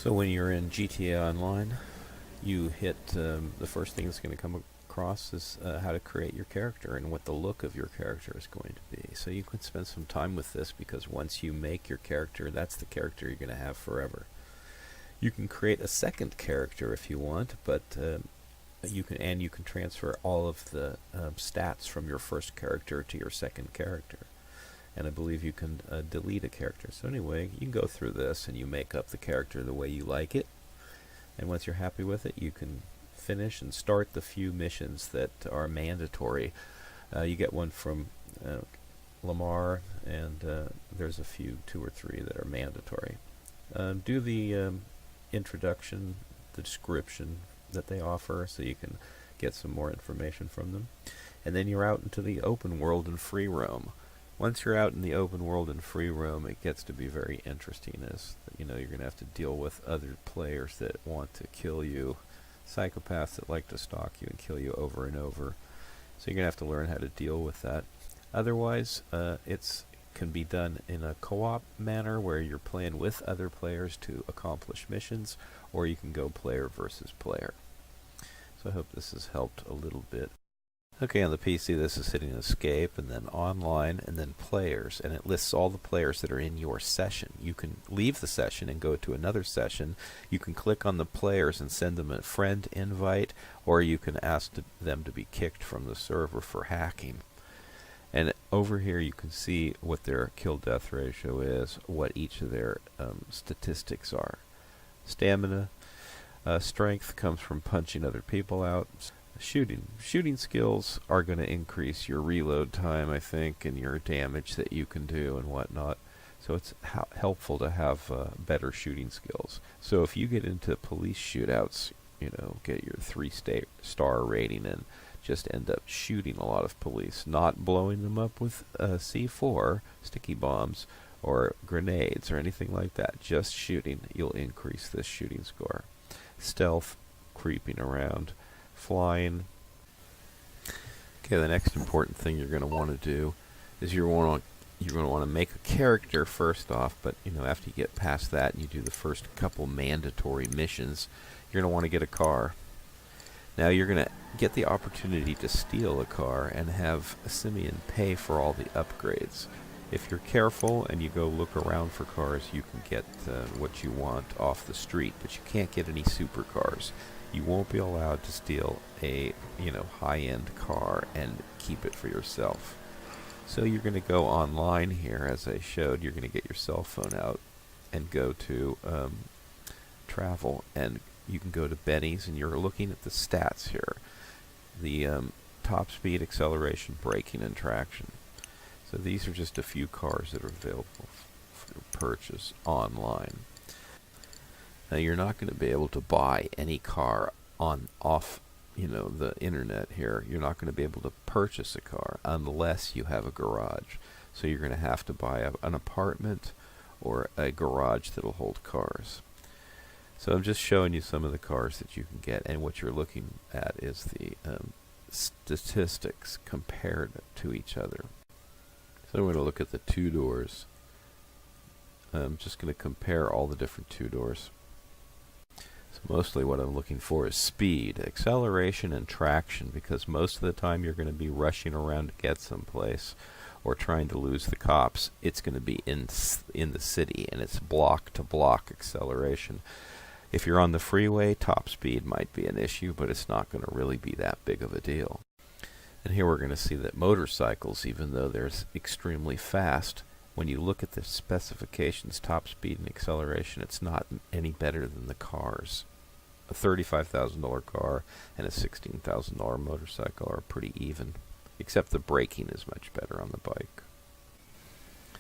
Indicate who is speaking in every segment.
Speaker 1: So when you're in GTA Online, you hit the first thing that's going to come across is how to create your character and what the look of your character is going to be. So you can spend some time with this because once you make your character, that's the character you're going to have forever. You can create a second character if you want, but you can transfer all of the stats from your first character to your second character. And I believe you can delete a character. So anyway, you can go through this and you make up the character the way you like it. And once you're happy with it, you can finish and start the few missions that are mandatory. You get one from Lamar, and there's a few, 2 or 3 that are mandatory. Do the introduction, the description that they offer, so you can get some more information from them. And then you're out into the open world and free roam. Once you're out in the open world and free roam, it gets to be very interesting, as you're going to have to deal with other players that want to kill you, psychopaths that like to stalk you and kill you over and over. So you're going to have to learn how to deal with that. Otherwise, it can be done in a co-op manner where you're playing with other players to accomplish missions, or you can go player versus player. So I hope this has helped a little bit. Okay, on the PC this is hitting escape, and then online, and then players, and it lists all the players that are in your session. You can leave the session and go to another session. You can click on the players and send them a friend invite, or you can ask them to be kicked from the server for hacking. And over here you can see what their kill-death ratio is, what each of their statistics are. Stamina, strength comes from punching other people out. Shooting skills are going to increase your reload time, I think, and your damage that you can do and whatnot. So it's helpful to have better shooting skills. So if you get into police shootouts, get your 3-star rating and just end up shooting a lot of police, not blowing them up with C4, sticky bombs, or grenades or anything like that. Just shooting, you'll increase this shooting score. Stealth, creeping around, flying. Okay, the next important thing you're going to want to do is you're going to want to make a character first off, but after you get past that and you do the first couple mandatory missions, you're going to want to get a car. Now you're going to get the opportunity to steal a car and have Simeon pay for all the upgrades. If you're careful and you go look around for cars, you can get what you want off the street, but you can't get any supercars. You won't be allowed to steal a high-end car and keep it for yourself. So you're going to go online here, as I showed. You're going to get your cell phone out and go to travel, and you can go to Benny's, and you're looking at the stats here. The top speed, acceleration, braking, and traction. So these are just a few cars that are available for purchase online. Now you're not going to be able to buy any car off the internet here. You're not going to be able to purchase a car unless you have a garage. So you're going to have to buy an apartment or a garage that'll hold cars. So I'm just showing you some of the cars that you can get, and what you're looking at is the statistics compared to each other. So I'm going to look at the 2-doors. I'm just going to compare all the different 2-doors. So mostly what I'm looking for is speed, acceleration, and traction, because most of the time you're going to be rushing around to get someplace or trying to lose the cops. It's going to be in the city, and it's block-to-block acceleration. If you're on the freeway, top speed might be an issue, but it's not going to really be that big of a deal. And here we're going to see that motorcycles, even though they're extremely fast, when you look at the specifications, top speed and acceleration, it's not any better than the cars. A $35,000 car and a $16,000 motorcycle are pretty even, except the braking is much better on the bike.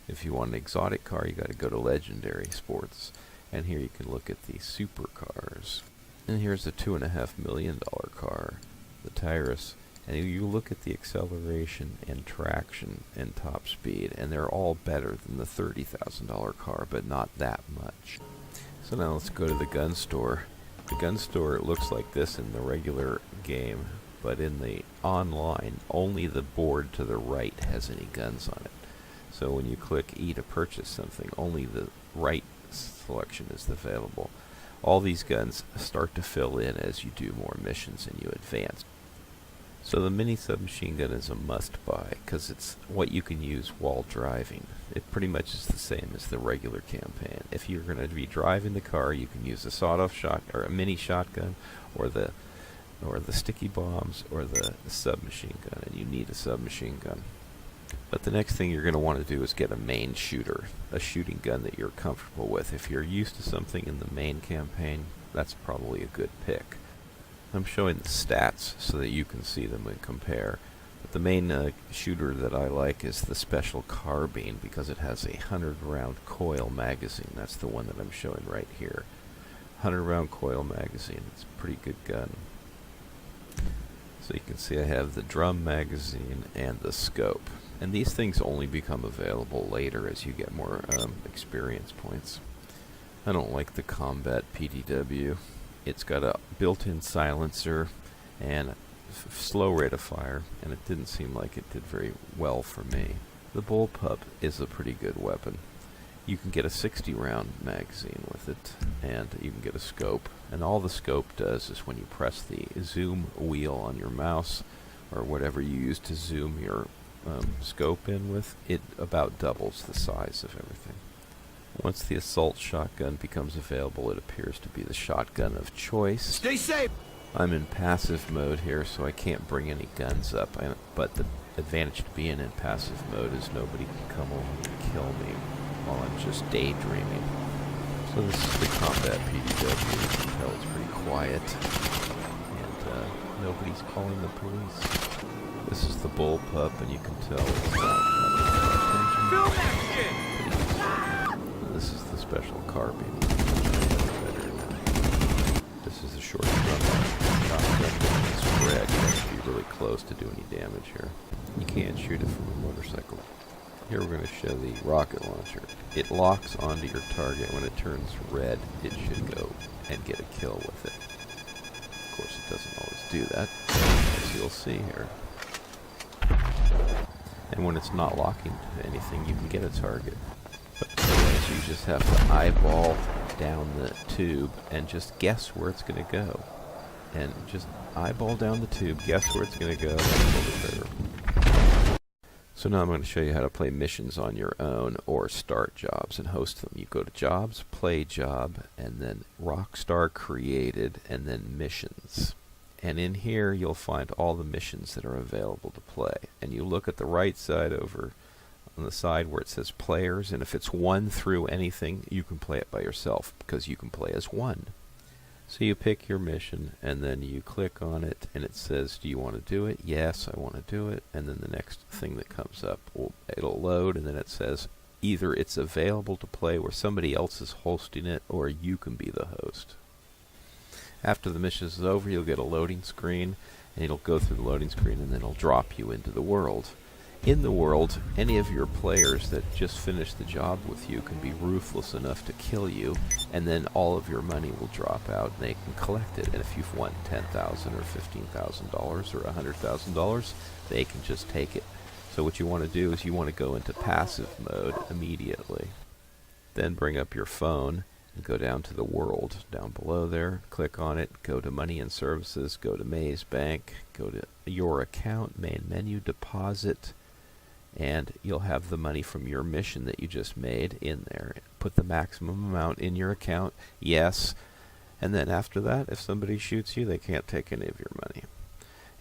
Speaker 1: If you want an exotic car, you got to go to Legendary Sports, and here you can look at the supercars. And here's a $2.5 million car, the Tyrus. And you look at the acceleration and traction and top speed, and they're all better than the $30,000 car, but not that much. So now let's go to the gun store. The gun store looks like this in the regular game, but in the online, only the board to the right has any guns on it. So when you click E to purchase something, only the right selection is available. all these guns start to fill in as you do more missions and you advance. So the mini submachine gun is a must-buy because it's what you can use while driving. It pretty much is the same as the regular campaign. If you're going to be driving the car, you can use a sawed-off shot or a mini shotgun, or the sticky bombs, or the submachine gun, and you need a submachine gun. But the next thing you're going to want to do is get a main shooter, a shooting gun that you're comfortable with. If you're used to something in the main campaign, that's probably a good pick. I'm showing the stats so that you can see them and compare. But the main shooter that I like is the Special Carbine because it has a 100-round coil magazine. That's the one that I'm showing right here. 100-round coil magazine. It's a pretty good gun. So you can see I have the drum magazine and the scope. And these things only become available later as you get more experience points. I don't like the Combat PDW. It's got a built-in silencer and slow rate of fire, and it didn't seem like it did very well for me. The Bullpup is a pretty good weapon. You can get a 60-round magazine with it, and you can get a scope. And all the scope does is when you press the zoom wheel on your mouse, or whatever you use to zoom your scope in with, it about doubles the size of everything. Once the assault shotgun becomes available, it appears to be the shotgun of choice.
Speaker 2: Stay safe!
Speaker 1: I'm in passive mode here, so I can't bring any guns up, but the advantage to being in passive mode is nobody can come over and kill me while I'm just daydreaming. So this is the Combat PDW. You can tell it's pretty quiet, and nobody's calling the police. This is the Bullpup, and you can tell it's not attention.
Speaker 2: Film that shit!
Speaker 1: This is the Special Carbine. This is a short gun. It's red. You have to be really close to do any damage here. You can't shoot it from a motorcycle. Here we're going to show the rocket launcher. It locks onto your target. When it turns red, it should go and get a kill with it. Of course, it doesn't always do that, as you'll see here. And when it's not locking to anything, you can get a target. But otherwise, you just have to eyeball down the tube and just guess where it's going to go. And just eyeball down the tube, guess where it's going to go, and pull the trigger. So now I'm going to show you how to play missions on your own or start jobs and host them. You go to Jobs, Play Job, and then Rockstar Created, and then Missions. And in here you'll find all the missions that are available to play. And you look at the right side over on the side where it says Players, and if it's 1 through anything, you can play it by yourself because you can play as 1. So you pick your mission, and then you click on it, and it says, do you want to do it? Yes, I want to do it. And then the next thing that comes up, it'll load, and then it says either it's available to play where somebody else is hosting it, or you can be the host. After the mission is over, you'll get a loading screen, and it'll go through the loading screen, and then it'll drop you into the world. In the world, any of your players that just finished the job with you can be ruthless enough to kill you, and then all of your money will drop out and they can collect it. And if you've won $10,000 or $15,000 or $100,000, they can just take it. So what you want to do is you want to go into passive mode immediately. Then bring up your phone and go down to the world down below there, click on it, go to Money and Services, go to Maze Bank, go to Your Account, Main Menu, Deposit, and you'll have the money from your mission that you just made in there. Put the maximum amount in your account, yes, and then after that, if somebody shoots you, they can't take any of your money.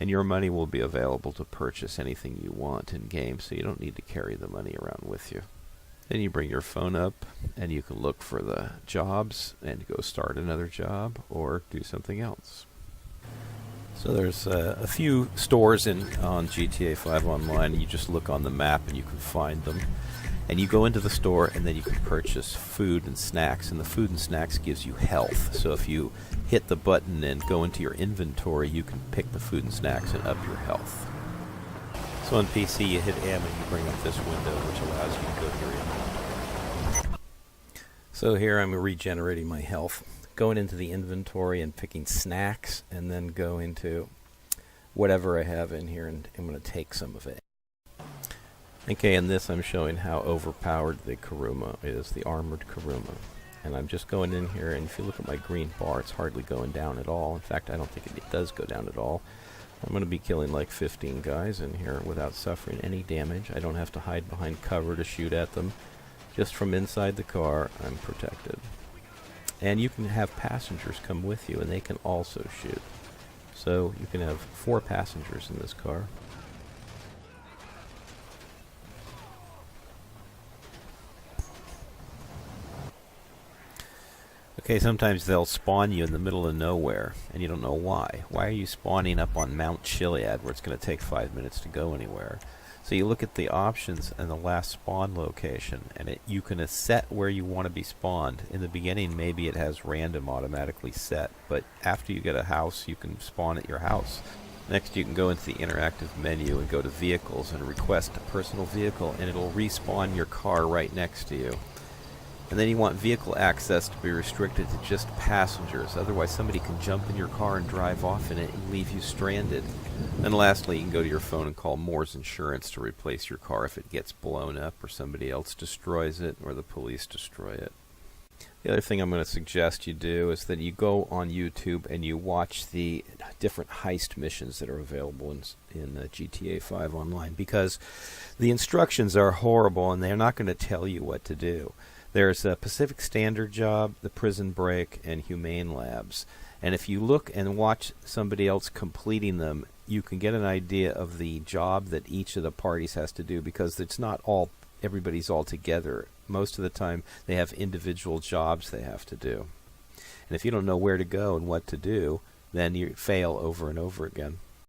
Speaker 1: And your money will be available to purchase anything you want in game, so you don't need to carry the money around with you. Then you bring your phone up, and you can look for the jobs and go start another job or do something else. So there's a few stores on GTA 5 Online. You just look on the map and you can find them. And you go into the store and then you can purchase food and snacks. And the food and snacks gives you health. So if you hit the button and go into your inventory, you can pick the food and snacks and up your health. So on PC you hit M and you bring up this window which allows you to go to your inventory. So here I'm regenerating my health. Going into the inventory and picking snacks, and then go into whatever I have in here, and I'm going to take some of it. Okay, in this I'm showing how overpowered the Kuruma is, the armored Kuruma. And I'm just going in here, and if you look at my green bar, it's hardly going down at all. In fact, I don't think it does go down at all. I'm going to be killing like 15 guys in here without suffering any damage. I don't have to hide behind cover to shoot at them. Just from inside the car, I'm protected. And you can have passengers come with you, and they can also shoot. So you can have 4 passengers in this car. Okay, sometimes they'll spawn you in the middle of nowhere, and you don't know why. Why are you spawning up on Mount Chiliad, where it's going to take 5 minutes to go anywhere? So you look at the options and the last spawn location, and you can set where you want to be spawned. In the beginning, maybe it has random automatically set, but after you get a house, you can spawn at your house. Next, you can go into the interactive menu and go to Vehicles and request a personal vehicle, and it'll respawn your car right next to you. And then you want vehicle access to be restricted to just passengers. Otherwise, somebody can jump in your car and drive off in it and leave you stranded. Then lastly, you can go to your phone and call Moore's Insurance to replace your car if it gets blown up or somebody else destroys it or the police destroy it. The other thing I'm going to suggest you do is that you go on YouTube and you watch the different heist missions that are available in GTA 5 Online, because the instructions are horrible and they're not going to tell you what to do. There's a Pacific Standard Job, the Prison Break, and Humane Labs. And if you look and watch somebody else completing them, you can get an idea of the job that each of the parties has to do, because it's not all everybody's all together. Most of the time they have individual jobs they have to do. And if you don't know where to go and what to do, then you fail over and over again.